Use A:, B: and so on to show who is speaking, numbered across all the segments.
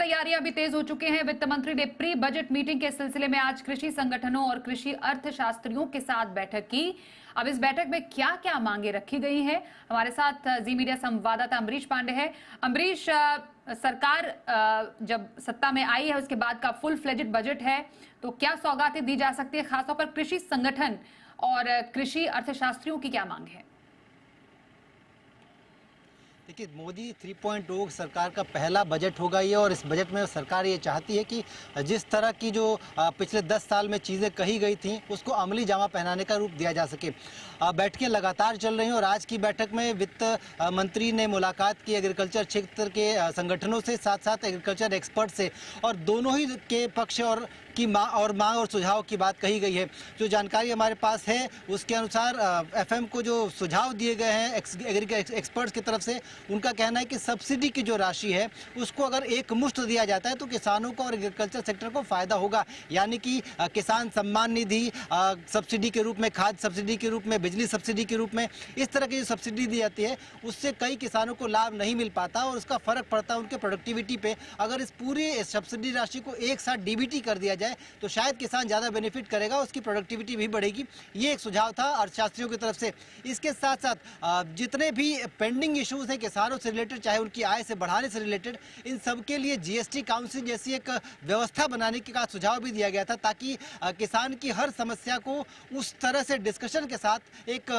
A: तैयारियां भी तेज हो चुकी हैं। वित्त मंत्री ने प्री बजट मीटिंग के सिलसिले में आज कृषि संगठनों और कृषि अर्थशास्त्रियों के साथ बैठक की। अब इस बैठक में क्या क्या मांगे रखी गई हैं, हमारे साथ जी मीडिया संवाददाता अमरीश पांडे है। अमरीश, सरकार जब सत्ता में आई है उसके बाद का फुल फ्लेजेड बजट है, तो क्या सौगातें दी जा सकती है? खासतौर पर कृषि संगठन और कृषि अर्थशास्त्रियों की क्या मांग है?
B: देखिए, मोदी 3.0 सरकार का पहला बजट होगा ये, और इस बजट में सरकार ये चाहती है कि जिस तरह की जो पिछले 10 साल में चीज़ें कही गई थी उसको अमली जामा पहनाने का रूप दिया जा सके। बैठकें लगातार चल रही हैं और आज की बैठक में वित्त मंत्री ने मुलाकात की एग्रीकल्चर क्षेत्र के संगठनों से, साथ साथ एग्रीकल्चर एक्सपर्ट से, और दोनों ही के पक्ष और की मांग और सुझाव की बात कही गई है। जो जानकारी हमारे पास है उसके अनुसार एफएम को जो सुझाव दिए गए हैं एग्रीकल्चर एक्सपर्ट्स की तरफ से, उनका कहना है कि सब्सिडी की जो राशि है उसको अगर एक मुश्त दिया जाता है तो किसानों को और एग्रीकल्चर सेक्टर को फायदा होगा। यानी कि किसान सम्मान निधि सब्सिडी के रूप में, खाद सब्सिडी के रूप में, बिजली सब्सिडी के रूप में, इस तरह की जो सब्सिडी दी जाती है उससे कई किसानों को लाभ नहीं मिल पाता और उसका फर्क पड़ता है उनके प्रोडक्टिविटी पे। अगर इस पूरी सब्सिडी राशि को एक साथ डीबीटी कर दिया जाए तो शायद किसान ज्यादा बेनिफिट करेगा, उसकी प्रोडक्टिविटी भी बढ़ेगी। ये एक सुझाव था अर्थशास्त्रियों की तरफ से। इसके साथ साथ जितने भी पेंडिंग इश्यूज हैं किसानों से रिलेटेड, चाहे उनकी आय से बढ़ाने से रिलेटेड, इन सब के लिए जीएसटी काउंसिल जैसी एक व्यवस्था बनाने का सुझाव भी दिया गया था, ताकि किसान की हर समस्या को उस तरह से डिस्कशन के साथ एक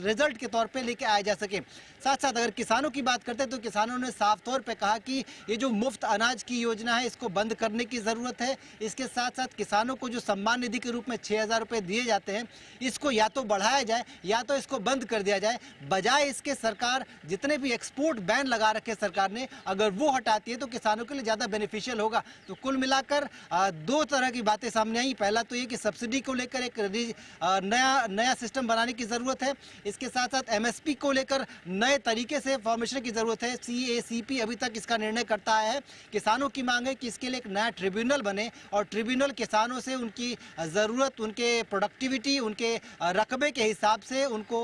B: रिजल्ट के तौर पे लेके आया जा सके। साथ साथ अगर किसानों की बात करते हैं तो किसानों ने साफ तौर पे कहा कि ये जो मुफ्त अनाज की योजना है इसको बंद करने की जरूरत है। इसके साथ साथ किसानों को जो सम्मान निधि के रूप में 6,000 रुपए दिए जाते हैं इसको या तो बढ़ाया जाए या तो इसको बंद कर दिया जाए। बजाय इसके सरकार जितने भी एक्सपोर्ट बैन लगा रखे सरकार ने, अगर वो हटाती है तो किसानों के लिए ज्यादा बेनिफिशियल होगा। तो कुल मिलाकर दो तरह की बातें सामने आई। पहला तो ये कि सब्सिडी को लेकर एक नया सिस्टम बनाने की जरूरत है। इसके साथ साथ एमएसपी को लेकर नए तरीके से फॉर्मेशन की जरूरत है। सीएसीपी अभी तक इसका निर्णय करता है। किसानों की मांग है कि इसके लिए एक नया ट्रिब्यूनल बने और ट्रिब्यूनल किसानों से उनकी ज़रूरत, उनके प्रोडक्टिविटी, उनके रकबे के हिसाब से उनको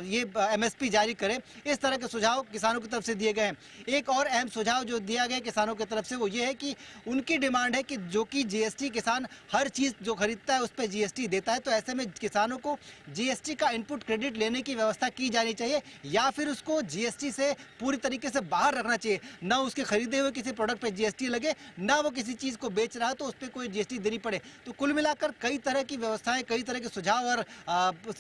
B: ये एमएसपी जारी करे। इस तरह के सुझाव किसानों की तरफ से दिए गए हैं। एक और अहम सुझाव जो दिया गया किसानों की तरफ से वो ये है कि उनकी डिमांड है कि जो कि जीएसटी, किसान हर चीज़ जो खरीदता है उस पर जीएसटी देता है, तो ऐसे में किसानों को जीएसटी का इनपुट क्रेडिट लेने की व्यवस्था की जानी चाहिए, या फिर उसको जीएसटी से पूरी तरीके से बाहर रखना चाहिए। ना उसके खरीदे हुए किसी प्रोडक्ट पर जीएसटी लगे, ना वो किसी चीज़ को बेच रहा है तो उस पर कोई जीएसटी देनी पड़े। तो कुल मिलाकर कई तरह की व्यवस्थाएं, कई तरह के सुझाव और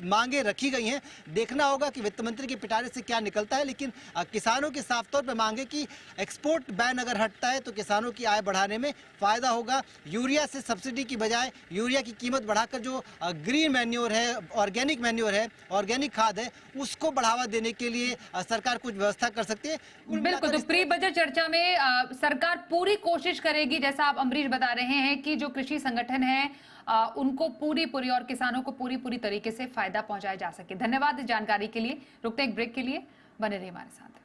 B: मांगे रखी गई हैं। देखना होगा कि वित्त मंत्री के पिटारे से क्या निकलता है, लेकिन किसानों की साफ तौर पर मांगे कि एक्सपोर्ट बैन अगर हटता है तो किसानों की आय बढ़ाने में फायदा होगा। यूरिया से सब्सिडी की बजाय यूरिया की कीमत बढ़ाकर जो ग्रीन मैन्योर है, ऑर्गेनिक मैन्योर है, ऑर्गेनिक खाद है, उसको बढ़ावा देने के लिए सरकार कुछ व्यवस्था कर सकती है।
A: बिल्कुल, तो प्री बजट चर्चा में सरकार पूरी कोशिश करेगी, जैसा आप अमरीश बता रहे हैं, कि जो कृषि संगठन है उनको पूरी और किसानों को पूरी तरीके से फायदा पहुंचाया जा सके। धन्यवाद इस जानकारी के लिए। रुकते एक ब्रेक के लिए, बने रहिए हमारे साथ।